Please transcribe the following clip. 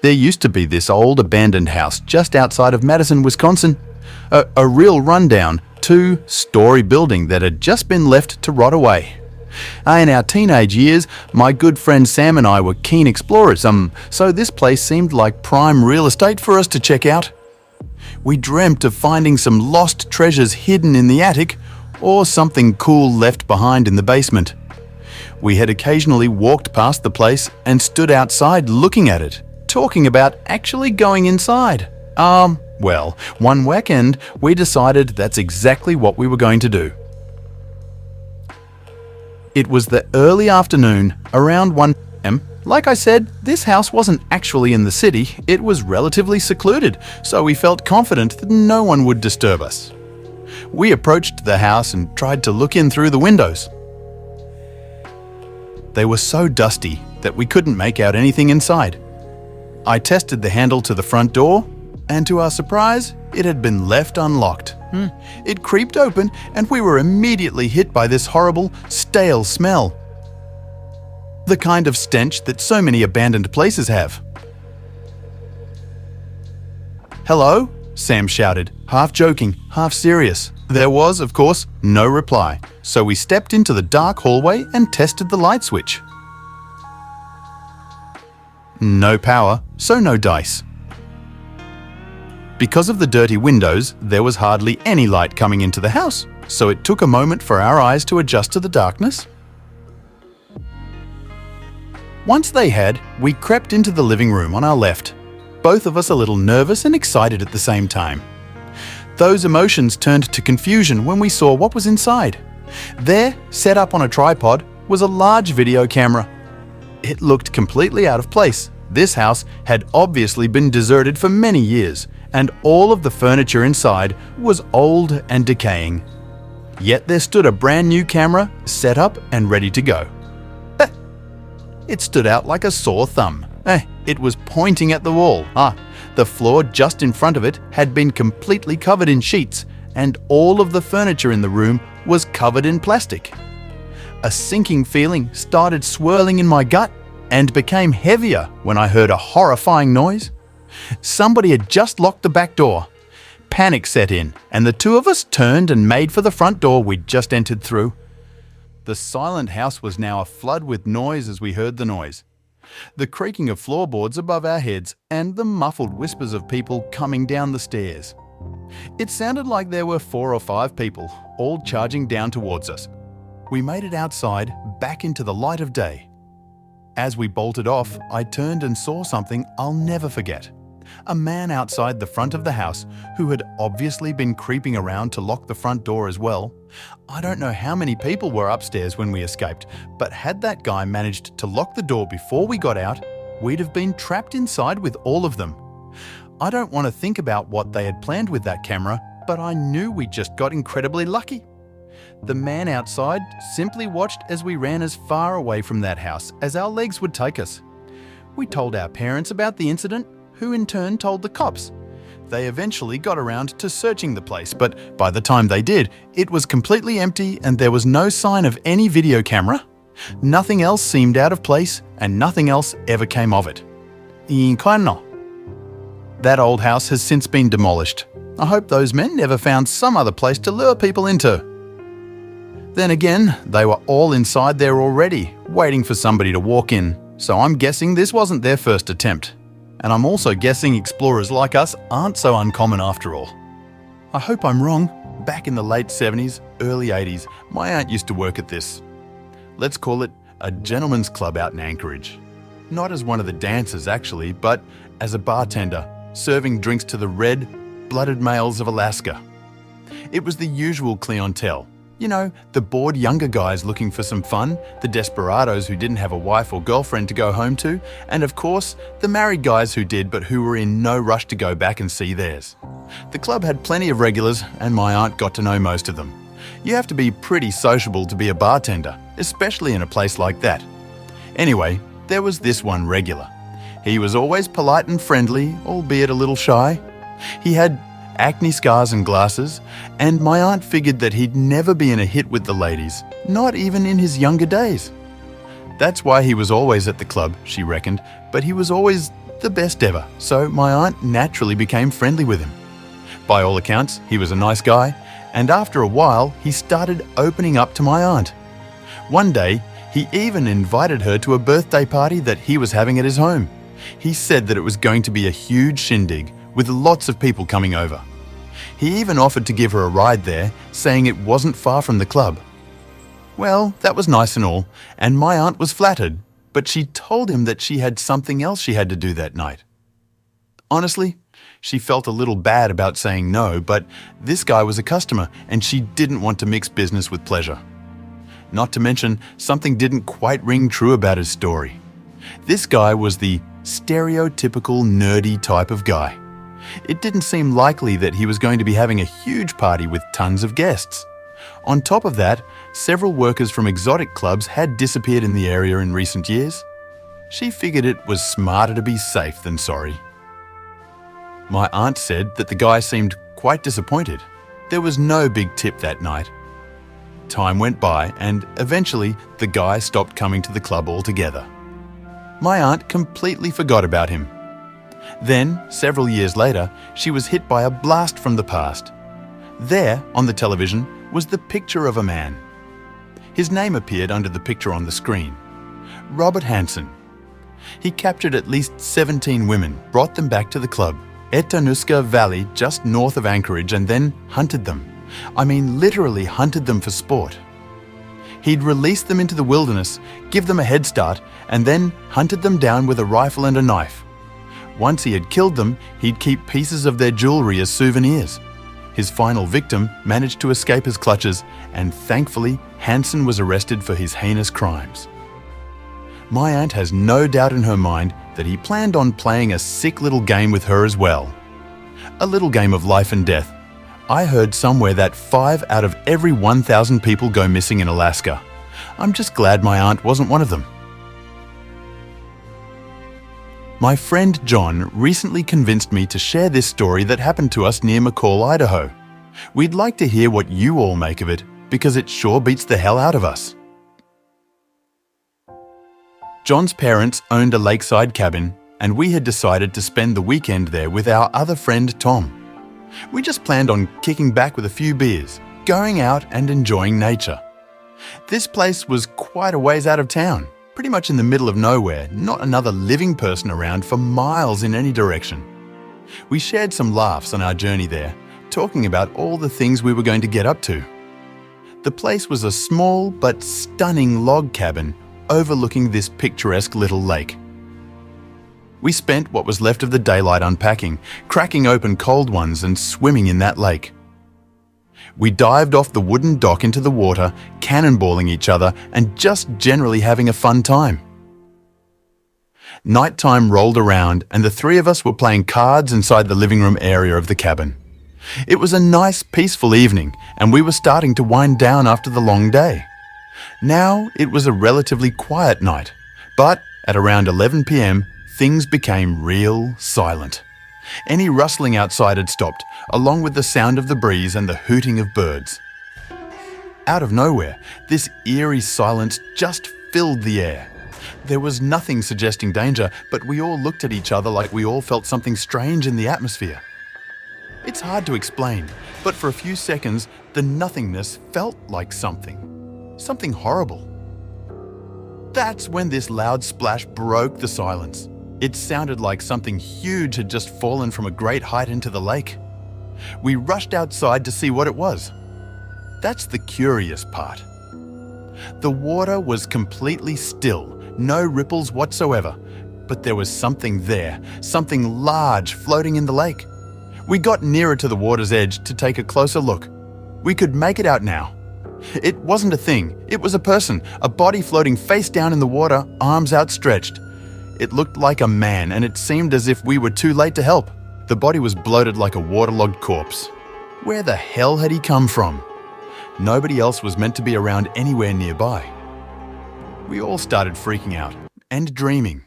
There used to be this old abandoned house just outside of Madison, Wisconsin. A real rundown, two-story building that had just been left to rot away. In our teenage years, my good friend Sam and I were keen explorers, so this place seemed like prime real estate for us to check out. We dreamt of finding some lost treasures hidden in the attic, or something cool left behind in the basement. We had occasionally walked past the place and stood outside looking at it, talking about actually going inside. Well, one weekend we decided that's exactly what we were going to do. It was the early afternoon, around 1 p.m. Like I said, this house wasn't actually in the city, it was relatively secluded, so we felt confident that no one would disturb us. We approached the house and tried to look in through the windows. They were so dusty that we couldn't make out anything inside. I tested the handle to the front door, and to our surprise, it had been left unlocked. It creaked open, and we were immediately hit by this horrible, stale smell. The kind of stench that so many abandoned places have. "Hello?" Sam shouted, half joking, half serious. There was, of course, no reply, so we stepped into the dark hallway and tested the light switch. No power, so no dice. Because of the dirty windows, there was hardly any light coming into the house, so it took a moment for our eyes to adjust to the darkness. Once they had, we crept into the living room on our left, both of us a little nervous and excited at the same time. Those emotions turned to confusion when we saw what was inside. There, set up on a tripod, was a large video camera. It looked completely out of place. This house had obviously been deserted for many years, and all of the furniture inside was old and decaying. Yet there stood a brand new camera, set up and ready to go. It stood out like a sore thumb. It was pointing at the wall. The floor just in front of it had been completely covered in sheets, and all of the furniture in the room was covered in plastic. A sinking feeling started swirling in my gut and became heavier when I heard a horrifying noise. Somebody had just locked the back door. Panic set in, and the two of us turned and made for the front door we'd just entered through. The silent house was now aflood with noise as we heard the noise. The creaking of floorboards above our heads and the muffled whispers of people coming down the stairs. It sounded like there were 4 or 5 people, all charging down towards us. We made it outside, back into the light of day. As we bolted off, I turned and saw something I'll never forget. A man outside the front of the house who had obviously been creeping around to lock the front door as well. I don't know how many people were upstairs when we escaped, but had that guy managed to lock the door before we got out, we'd have been trapped inside with all of them. I don't want to think about what they had planned with that camera, but I knew we just got incredibly lucky. The man outside simply watched as we ran as far away from that house as our legs would take us. We told our parents about the incident, who in turn told the cops. They eventually got around to searching the place, but by the time they did, it was completely empty and there was no sign of any video camera. Nothing else seemed out of place and nothing else ever came of it. That old house has since been demolished. I hope those men never found some other place to lure people into. Then again, they were all inside there already, waiting for somebody to walk in, so I'm guessing this wasn't their first attempt. And I'm also guessing explorers like us aren't so uncommon after all. I hope I'm wrong. Back in the late 70s, early 80s, my aunt used to work at this. Let's call it a gentleman's club out in Anchorage. Not as one of the dancers actually, but as a bartender, serving drinks to the red-blooded males of Alaska. It was the usual clientele. You know, the bored younger guys looking for some fun, the desperados who didn't have a wife or girlfriend to go home to, and of course, the married guys who did but who were in no rush to go back and see theirs. The club had plenty of regulars, and my aunt got to know most of them. You have to be pretty sociable to be a bartender, especially in a place like that. Anyway, there was this one regular. He was always polite and friendly, albeit a little shy. He had acne scars and glasses, and my aunt figured that he'd never be in a hit with the ladies, not even in his younger days. That's why he was always at the club, she reckoned, but he was always The best ever, so my aunt naturally became friendly with him. By all accounts, he was a nice guy, and after a while, he started opening up to my aunt. One day, he even invited her to a birthday party that he was having at his home. He said that it was going to be a huge shindig with lots of people coming over. He even offered to give her a ride there, saying it wasn't far from the club. Well, that was nice and all, and my aunt was flattered, but she told him that she had something else she had to do that night. Honestly, she felt a little bad about saying no, but this guy was a customer and she didn't want to mix business with pleasure. Not to mention, something didn't quite ring true about his story. This guy was the stereotypical nerdy type of guy. It didn't seem likely that he was going to be having a huge party with tons of guests. On top of that, several workers from exotic clubs had disappeared in the area in recent years. She figured it was smarter to be safe than sorry. My aunt said that the guy seemed quite disappointed. There was no big tip that night. Time went by and eventually the guy stopped coming to the club altogether. My aunt completely forgot about him. Then, several years later, she was hit by a blast from the past. There, on the television, was the picture of a man. His name appeared under the picture on the screen. Robert Hansen. He captured at least 17 women, brought them back to the club, Etanuska Valley just north of Anchorage, and then hunted them. I mean, literally hunted them for sport. He'd release them into the wilderness, give them a head start, and then hunted them down with a rifle and a knife. Once he had killed them, he'd keep pieces of their jewelry as souvenirs. His final victim managed to escape his clutches, and thankfully, Hansen was arrested for his heinous crimes. My aunt has no doubt in her mind that he planned on playing a sick little game with her as well. A little game of life and death. I heard somewhere that 5 out of every 1,000 people go missing in Alaska. I'm just glad my aunt wasn't one of them. My friend John recently convinced me to share this story that happened to us near McCall, Idaho. We'd like to hear what you all make of it, because it sure beats the hell out of us. John's parents owned a lakeside cabin, and we had decided to spend the weekend there with our other friend Tom. We just planned on kicking back with a few beers, going out and enjoying nature. This place was quite a ways out of town, pretty much in the middle of nowhere, not another living person around for miles in any direction. We shared some laughs on our journey there, talking about all the things we were going to get up to. The place was a small but stunning log cabin overlooking this picturesque little lake. We spent what was left of the daylight unpacking, cracking open cold ones and swimming in that lake. We dived off the wooden dock into the water, cannonballing each other and just generally having a fun time. Nighttime rolled around and the three of us were playing cards inside the living room area of the cabin. It was a nice, peaceful evening and we were starting to wind down after the long day. Now it was a relatively quiet night, but at around 11 p.m, things became real silent. Any rustling outside had stopped, along with the sound of the breeze and the hooting of birds. Out of nowhere, this eerie silence just filled the air. There was nothing suggesting danger, but we all looked at each other like we all felt something strange in the atmosphere. It's hard to explain, but for a few seconds, the nothingness felt like something horrible. That's when this loud splash broke the silence. It sounded like something huge had just fallen from a great height into the lake. We rushed outside to see what it was. That's the curious part. The water was completely still, no ripples whatsoever, but there was something there, something large floating in the lake. We got nearer to the water's edge to take a closer look. We could make it out now. It wasn't a thing, it was a person, a body floating face down in the water, arms outstretched. It looked like a man and it seemed as if we were too late to help. The body was bloated like a waterlogged corpse. Where the hell had he come from? Nobody else was meant to be around anywhere nearby. We all started freaking out and dreaming.